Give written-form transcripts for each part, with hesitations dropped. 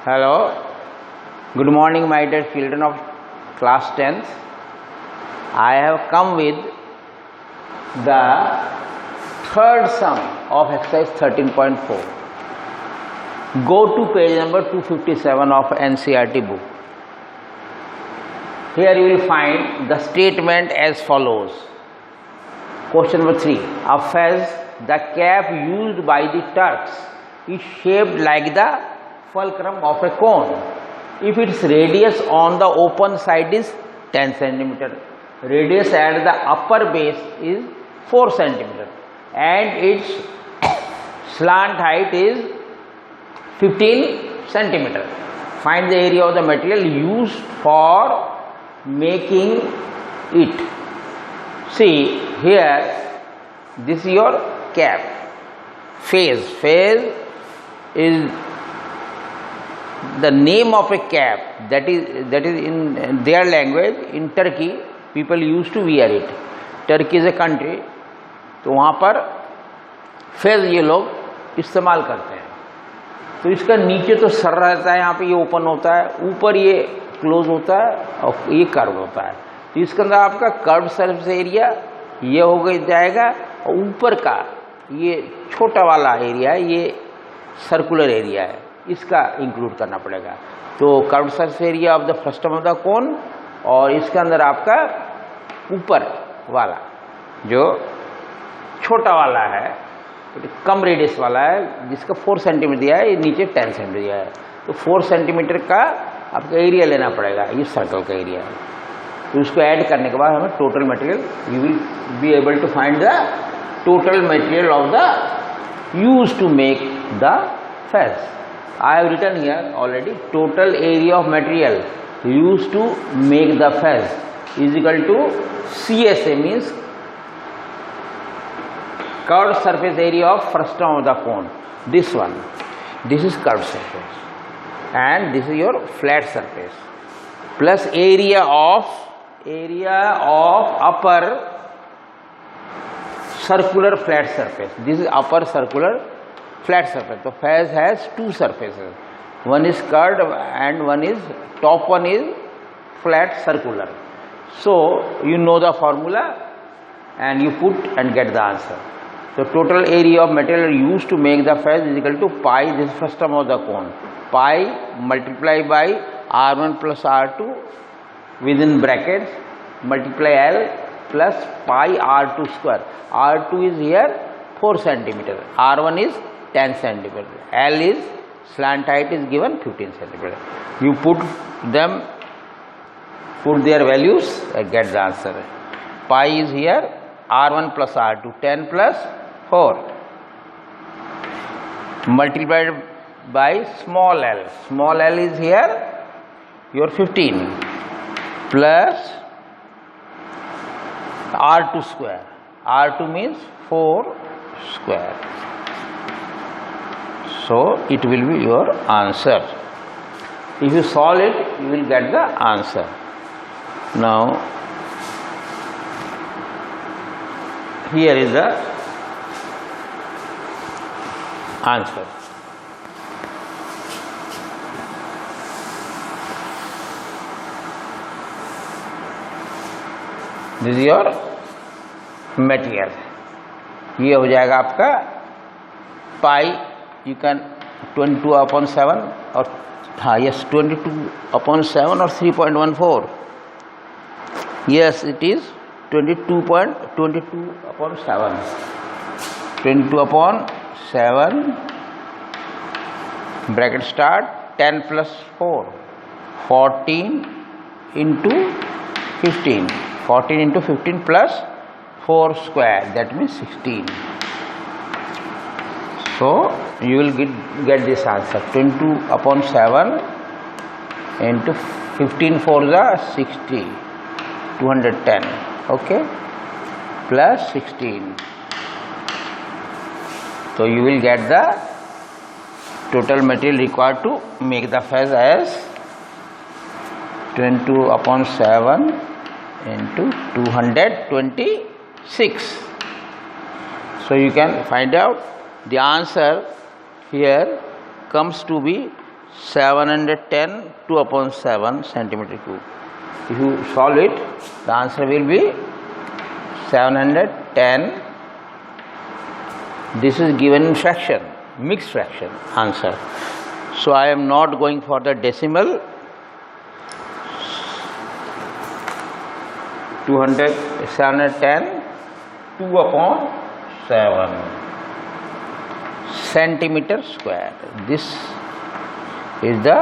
Hello, good morning my dear children of class 10th. I have come with the third sum of exercise 13.4. Go to page number 257 of NCERT book. Here you will find the statement as follows. Question number 3. A fez, the cap used by the Turks, is shaped like the fulcrum of a cone if its radius on the open side is 10 cm, radius at the upper base is 4 cm, and its slant height is 15 cm. Find the area of the material used for making it. See here, this is your cap. Fez is the name of a cap that is in their language. In Turkey people used to wear it. Turkey is a country, तो वहाँ पर phase ये लोग इस्तेमाल करते हैं. तो इसका नीचे तो सर रहता है, यहाँ पे ये ओपन होता है, ऊपर ये क्लोज होता है और ये कर्व होता है. तो इसके अंदर आपका कर्व सरफेस एरिया ये हो गई जाएगा, और ऊपर का ये छोटा वाला एरिया है, ये सर्कुलर एरिया है, इसका इंक्लूड करना पड़ेगा. तो curve surface area of the frustum of the कोन, और इसके अंदर आपका ऊपर वाला जो छोटा वाला है, कम रेडियस वाला है, जिसका 4 सेंटीमीटर दिया है, ये नीचे 10 सेंटीमीटर दिया है. तो 4 सेंटीमीटर का आपका एरिया लेना पड़ेगा, ये सर्कल का एरिया है. तो उसको ऐड करने के बाद हमें total material, you will be able to find the total material of the use to make the phase. I have written here already, total area of material used to make the fez is equal to CSA, means curved surface area of frustum of the cone. This one, this is curved surface, and this is your flat surface, plus area of upper circular flat surface. This is upper circular flat surface. So fez has two surfaces, one is curved and one is top one is flat circular. So you know the formula and you put and get the answer. So total area of material used to make the fez is equal to pi, this is frustum of the cone, pi multiplied by r1 plus r2 within brackets multiply L plus pi r2 square. R2 is here 4 centimeter, r1 is 10 centimeter, L is slant height is given 15 centimeter. You put their values, get the answer. Pi is here r1 plus r2, 10 plus 4 multiplied by small l. Small l is here your 15 plus r2 square. R2 means 4 square. So it will be your answer. If you solve it, you will get the answer. Now here is the answer. This is your material. ये हो जाएगा आपका पाई, you can 22/7 or yes 22/7 or 3.14. Yes, it is 22/7. 22/7 bracket start 10 plus 4, 14 into 15. 14 into 15 plus 4 square, that means 16. So you will get this answer. 22/7 into 15 for the 60, 210. Okay, plus 16. So you will get the total material required to make the fez as 22/7 into 226. So you can find out the answer here comes to be 710 2/7 centimeter cube. If you solve it, the answer will be 710. This is given in fraction, mixed fraction answer. So I am not going for the decimal. 710 2/7 centimeter square. This is the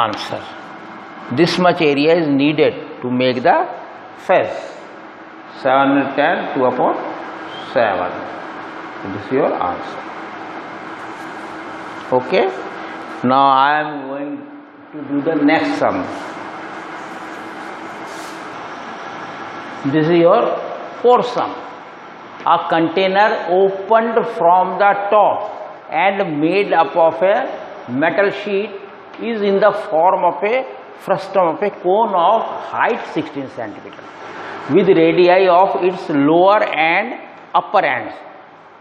answer. This much area is needed to make the fez. 710 2/7. This is your answer. Okay. Now I am going to do the next sum. This is your fourth sum. A container opened from the top and made up of a metal sheet is in the form of a frustum of a cone of height 16 cm with radii of its lower and upper ends.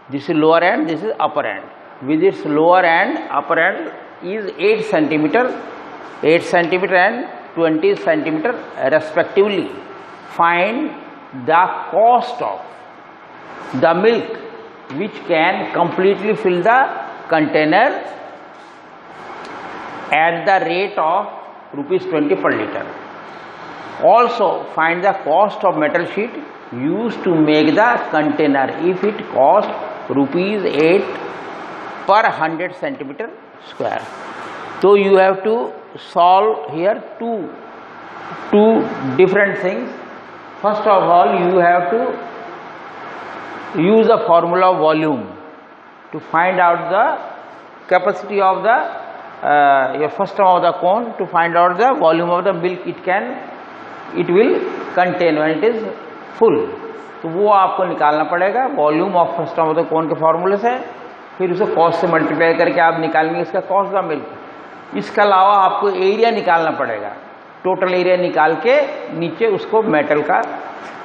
This is lower end, this is upper end. With its lower and upper end is 8 cm and 20 cm respectively. Find the cost of the milk which can completely fill the container at the rate of ₹20 per liter. Also find the cost of metal sheet used to make the container if it cost ₹8 per 100 centimeter square. So you have to solve here two different things. First of all, you have to use the formula of volume to find out the capacity of the your frustum of the cone, to find out the volume of the milk it will contain when it is full. तो वो आपको निकालना पड़ेगा volume of frustum of the कोन के फॉर्मूले से, फिर उसे कॉस्ट से मल्टीप्लाई करके आप निकालेंगे इसका कॉस्ट ऑफ मिल्क। इसके अलावा आपको एरिया निकालना पड़ेगा, टोटल एरिया निकाल के नीचे उसको मेटल का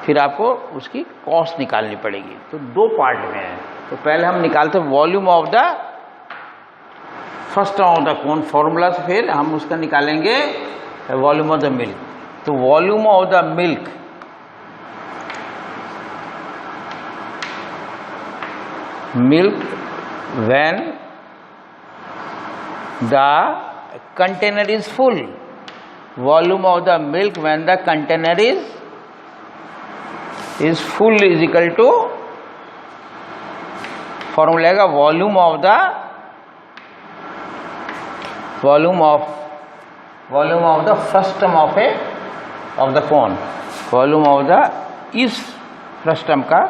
फिर आपको उसकी कॉस्ट निकालनी पड़ेगी। तो दो पार्ट में है। तो पहले हम निकालते हैं volume of the frustum of the cone formula से, फिर हम उसका निकालेंगे वॉल्यूम ऑफ द मिल्क। तो volume of the milk when the container is full, volume of the milk when the container is full is equal to formula का volume of the frustum of the cone, volume of the इस frustum का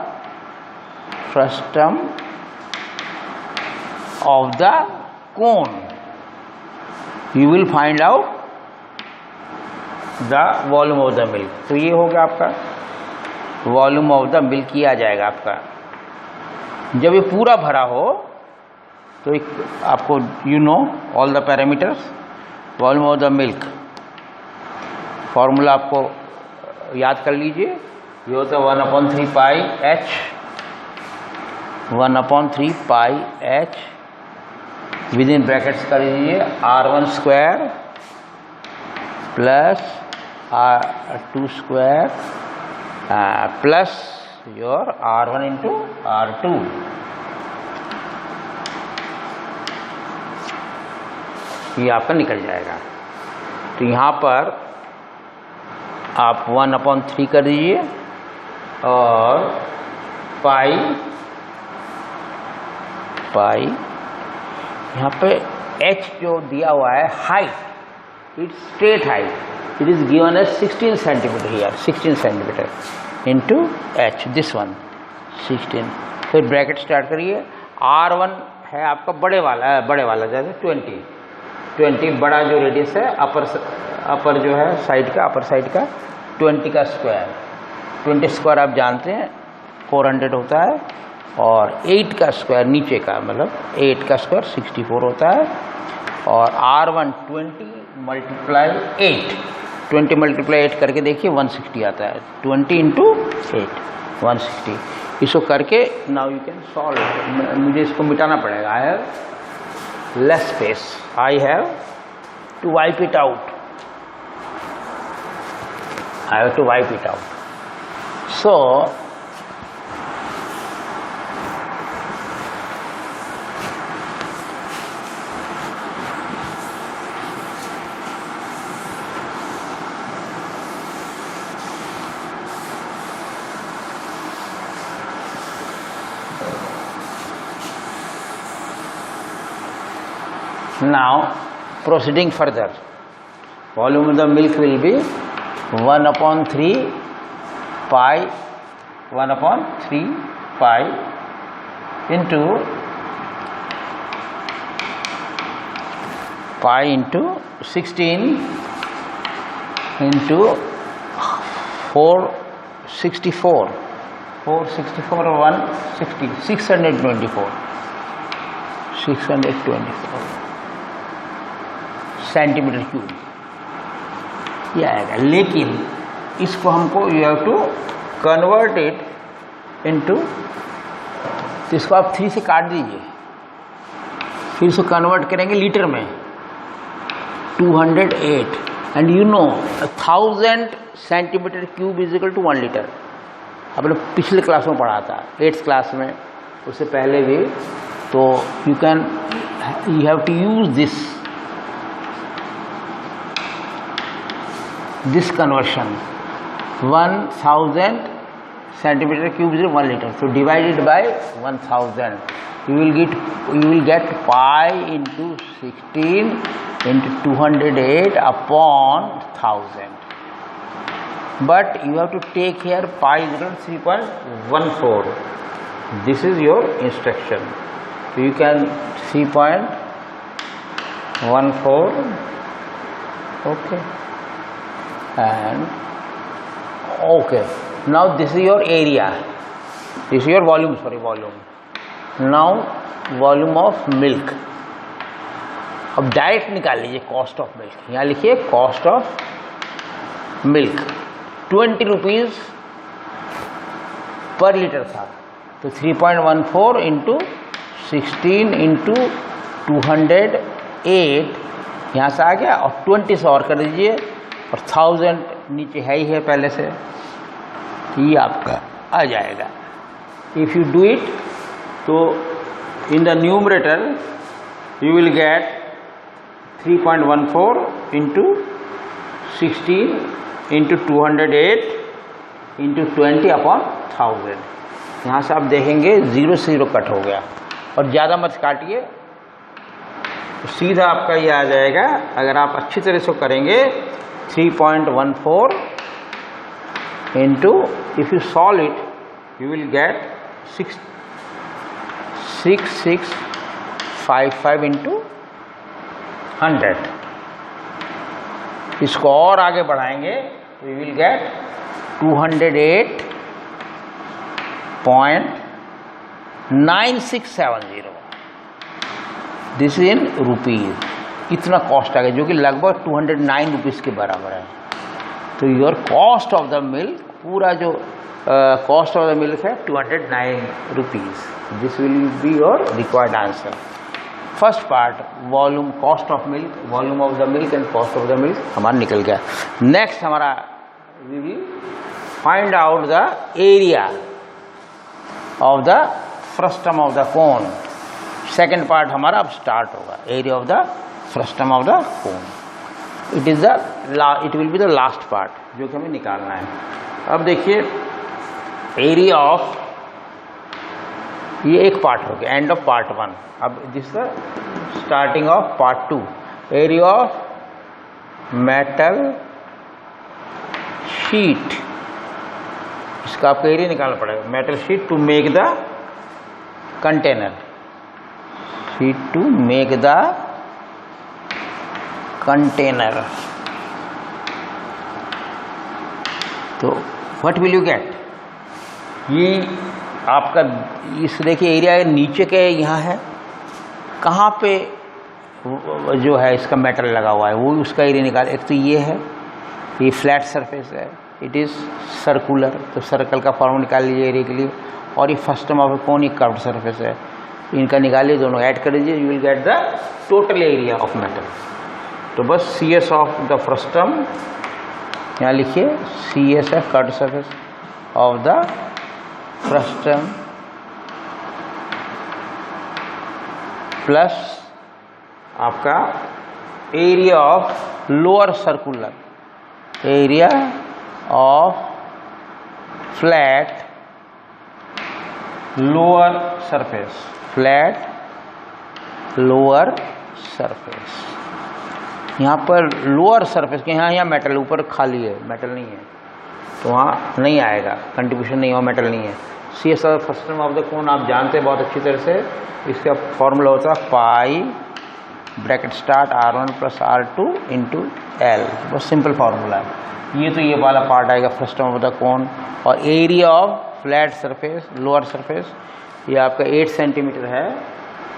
frustum of the cone, you will find out the volume of the milk. तो ये हो गया आपका volume of the milk ही आ जाएगा आपका। जब ये पूरा भरा हो तो एक आपको all the parameters, volume of the milk formula आपको याद कर लीजिए। ये होता है 1/3 पाई H, 1/3 pi H with in brackets कर लीजिए R1 square plus R2 square plus your R1 into R2। ये आपका निकल जाएगा। तो यहाँ पर आप 1/3 कर दीजिए और पाई यहाँ पे H जो दिया हुआ है height, it's straight height, it is given as 16 centimetre here, 16 centimetre into H, this one 16। फिर ब्रैकेट स्टार्ट करिए। R1 है आपका बड़े वाला जैसे 20 बड़ा जो रेडियस है अपर जो है साइड का, अपर साइड का 20 का स्क्वायर, 20 स्क्वायर आप जानते हैं 400 होता है, और 8 का स्क्वायर नीचे का मतलब 8 का स्क्वायर 64 होता है, और R1 20 मल्टीप्लाई 8 करके देखिए 160 आता है। 20 इंटू 8 160। इसको करके नाउ यू कैन सॉल्व। मुझे इसको मिटाना पड़ेगा। I have less space. I have to wipe it out. I have to wipe it out. So now proceeding further, volume of the milk will be 1/3 pi 1/3 pi into pi into 16 into 464 464 160 624 centimetre cube ये आएगा। लेकिन इसको हमको you have to convert it into, तो इसको आप 3 से काट दीजिए, फिर इसको कन्वर्ट करेंगे लीटर में 208 and you know 1000 centimetre cube is equal to 1 litre. आपने पिछले क्लास में पढ़ा था 8th क्लास में, उससे पहले भी। तो you have to use this conversion 1000 centimeter cube is 1 liter, so divided by 1000 you will get pi into 16 into 208 upon 1000, but you have to take here pi is equal to 3.14. this is your instruction, so you can 3.14 okay. And okay, now this is your area, this is your volume, now volume of milk. अब direct निकाल लीजिए cost of milk, यहाँ लिखिए cost of milk 20 rupees पर litre था, तो 3.14 into 16 into 208 यहाँ से आ गया, और 20 से और कर दीजिए, और 1000 नीचे है ही है पहले से, ये आपका आ जाएगा। इफ़ यू डू इट, तो in the numerator you will gate 3.14 into 16 into 208 into 20 upon 1000। यहाँ से आप देखेंगे 0 से 0 कट हो गया, और ज़्यादा मत काटिए, तो सीधा आपका ये आ जाएगा। अगर आप अच्छी तरह से करेंगे 3.14 into, if you solve it you will get 6655 into 100। इसको और आगे बढ़ाएंगे तो you will get 208.9670। This is in rupees, इतना कॉस्ट आ गया, जो कि लगभग 209 रुपीज़ के बराबर है। तो your cost of the milk, पूरा जो कॉस्ट ऑफ द मिल्क है 209 rupees. This will be your required answer. First part volume, cost of milk, volume of the milk and cost of the milk हमारा निकल गया। Next हमारा we will find out the area of the frustum of the cone. Second part हमारा अब start होगा, area of the frustum of the cone. It will be the last part जो कि हमें निकालना है। अब देखिए एरिया ऑफ, ये एक पार्ट हो गया, एंड ऑफ पार्ट 1। अब this the starting of part 2। Area of metal sheet, इसका आपको एरिया निकालना पड़ेगा। Metal sheet to make the container, sheet to make the container. तो व्हाट विल यू गेट, ये आपका इस देखिए एरिया नीचे के यहाँ है, कहाँ पे जो है इसका मेटल लगा हुआ है वो उसका एरिया निकाल। एक तो ये है, ये फ्लैट सरफेस है, इट इज़ सर्कुलर, तो सर्कल का फॉर्म निकाल लीजिए एरिया के लिए। और ये फर्स्ट ऑफ कोन, ये कर्व्ड सरफेस है, इनका निकालिए, दोनों ऐड कर दीजिए, you will get the total area of metal. तो बस C S of the frustum यहाँ लिखिए, सी एस है cut surface of the frustum plus आपका area of lower circular, area of flat lower surface, flat lower surface. यहाँ पर lower surface के यहाँ मेटल ऊपर खाली है, मेटल नहीं है, तो वहाँ नहीं आएगा, कंट्रीब्यूशन नहीं हो, मेटल नहीं है। C S R frustum of the cone आप जानते हैं बहुत अच्छी तरह से, इसका फॉर्मूला होता है pi bracket start R1 plus R2 into L, बहुत सिंपल फार्मूला है ये। तो ये वाला पार्ट आएगा फ्रस्टम ऑफ द कोन, और area of flat surface lower surface ये आपका 8 सेंटीमीटर है,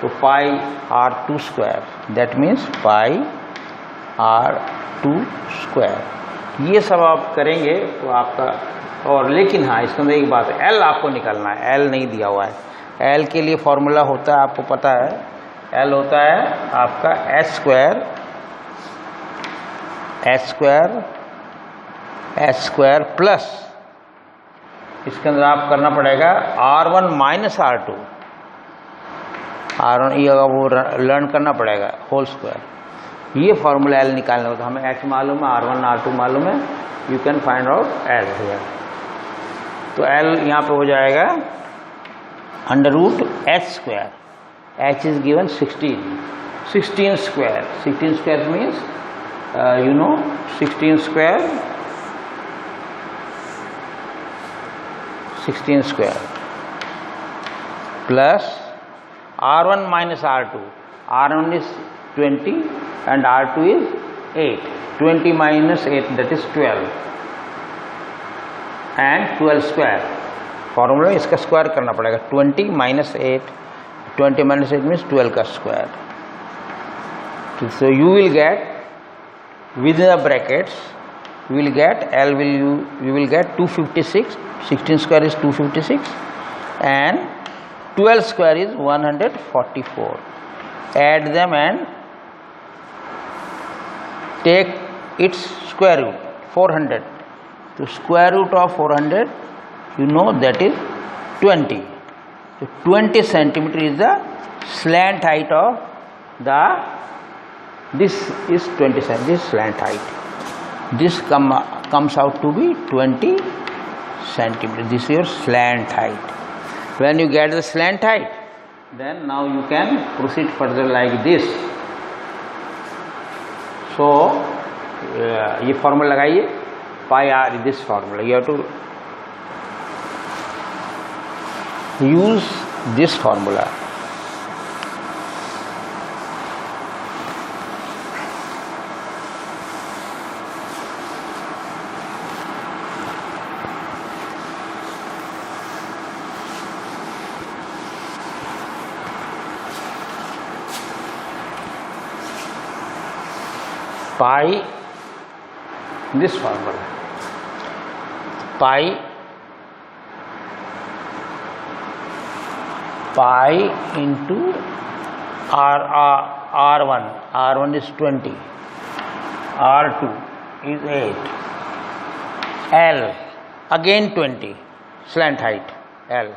तो पाई R2 square, that means pi R2 square. ये सब आप करेंगे तो आपका, और लेकिन हाँ इसके अंदर एक बात है, एल आपको निकालना है, एल नहीं दिया हुआ है। एल के लिए फॉर्मूला होता है, आपको पता है, एल होता है आपका एच स्क्वायर प्लस इसके अंदर आप करना पड़ेगा R1 माइनस R2, R1 ये वो लर्न करना पड़ेगा होल स्क्वायर। ये फॉर्मूला एल निकालना होता है, हमें एच मालूम है, R1 R2 मालूम है, you can find out L here. तो एल यहाँ पे हो जाएगा under root H square, H is given 16 square, 16 square means you know 16 square plus R1 minus R2, R1 is 20 and R2 is 8, 20 minus 8 that is 12 and 12 square, formula इसका square करना पड़ेगा, 20 minus 8, 20 minus 8 means 12 का square. So you will get within the brackets you will get L you will get 256, 16 square is 256 and 12 square is 144. Add them and take its square root, 400. So square root of 400 you know that is 20. So 20 centimeter is the slant height of the, this is 20 cm, this slant height, this comes out to be 20 centimeter, this is your slant height. When you get the slant height, then now you can proceed further like this. So ये formula लगाइए, pi R, this formula you have to use this formula. Pi, this formula, pi into R1 is 20, R2 is 8, L again 20, slant height L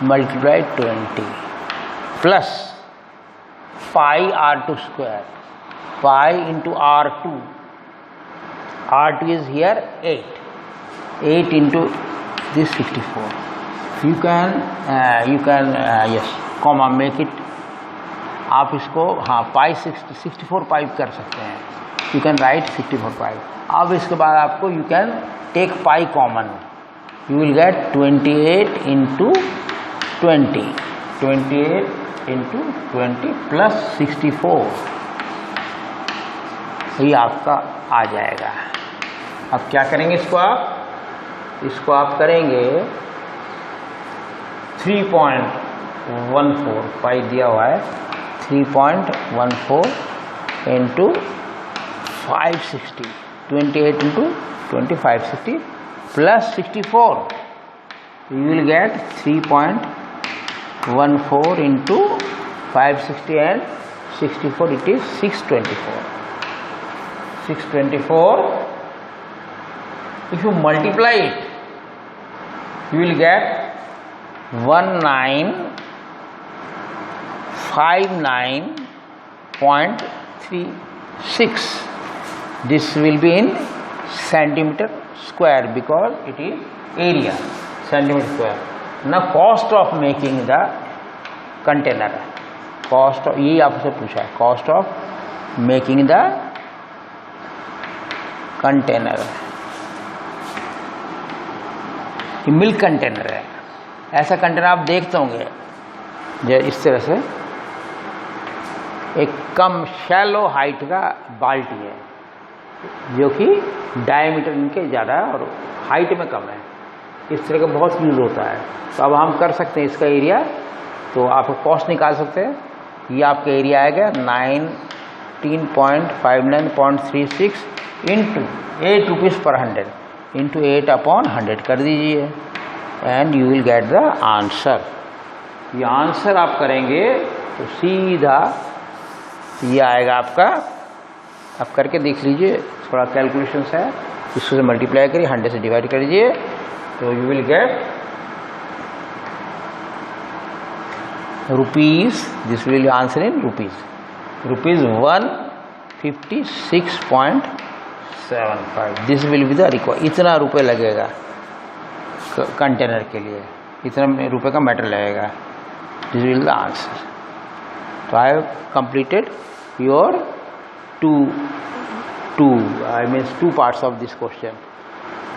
multiply 20 plus pi R2 square, pi into R2 is here 8 into this 64. You can yes comma make it, आप इसको हाँ पाई 64 पाई कर सकते हैं, you can write 64 पाई। अब इसके बाद आपको you can take pi common, you will get 28 into 20, 28 into 20 plus 64, ये आपका आ जाएगा। अब क्या करेंगे इसको आप करेंगे 3.14 पाई दिया हुआ है, 3.14 into 560, 28 into 2560 plus 64, you will get 3.14 14 into 560 and 64, it is 624. 624. If you multiply it, you will get 1959.36. This will be in centimeter square because it is area, centimeter square. Now cost of making the container, cost of, ये आपसे पूछा है, cost of making the container. ये milk container है, ऐसा container आप देखते होंगे जो इस तरह से एक कम शैलो हाइट का बाल्टी है जो कि डायमीटर इनके ज़्यादा है और हाइट में कम है। इस तरह का बहुत यूज़ होता है। तो अब हम कर सकते हैं इसका एरिया, तो आप कॉस्ट निकाल सकते हैं। ये आपका एरिया आएगा 19.59.36 इंटू 8 रुपीज़ पर 100 इंटू 8/100 कर दीजिए and you will get the answer. ये आंसर आप करेंगे तो सीधा ये आएगा आपका। आप करके देख लीजिए, थोड़ा कैलकुलेशन है, इसको से मल्टीप्लाई करिए, 100 से डिवाइड कर दीजिए तो you will get rupees, this will answer in rupees, rupees 156.75। This will be the require. इतना रुपये लगेगा कंटेनर के लिए, इतना रुपये का मैटर लगेगा। This will the answer. तो I have completed your two parts of this question.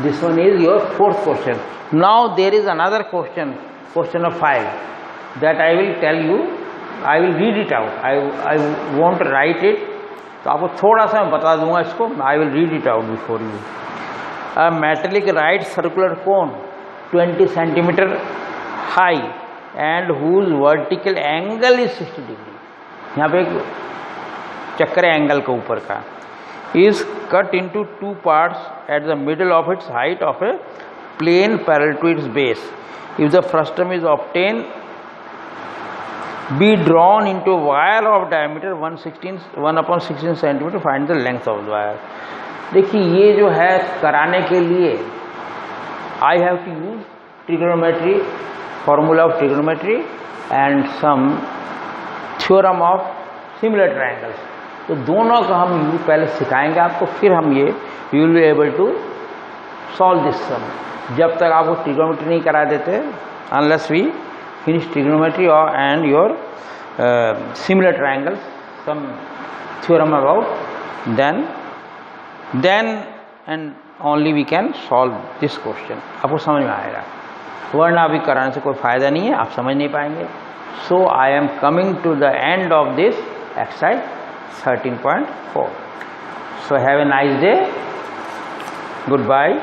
This one is your fourth question. Now there is another question, question of 5, that I will tell you. I will read it out. I won't write it. तो आपको थोड़ा सा मैं बता दूंगा इसको. I will read it out before you. A metallic right circular cone 20 centimeter high and whose vertical angle is 60 degree. यहाँ पे एक चक्कर एंगल के ऊपर का is cut into two parts at the middle of its height of a plane parallel to its base. If the frustum is obtained, be drawn into a wire of diameter 1/16 centimeter. Find the length of the wire. देखिए ये जो है कराने के लिए I have to use trigonometry, formula of trigonometry and some theorem of similar triangles. तो दोनों का हम पहले सिखाएंगे आपको, फिर हम ये you will be able to solve this sum. जब तक आपको ट्रिग्नोमेट्री नहीं करा देते, अनलेस वी फिनिश ट्रिग्नोमेट्री और and your similar triangles, some theorem about, then and only we can solve this question. आपको समझ में आएगा, वरना अभी कराने से कोई फ़ायदा नहीं है, आप समझ नहीं पाएंगे। So I am coming to the end of this exercise 13.4. So have a nice day. Goodbye.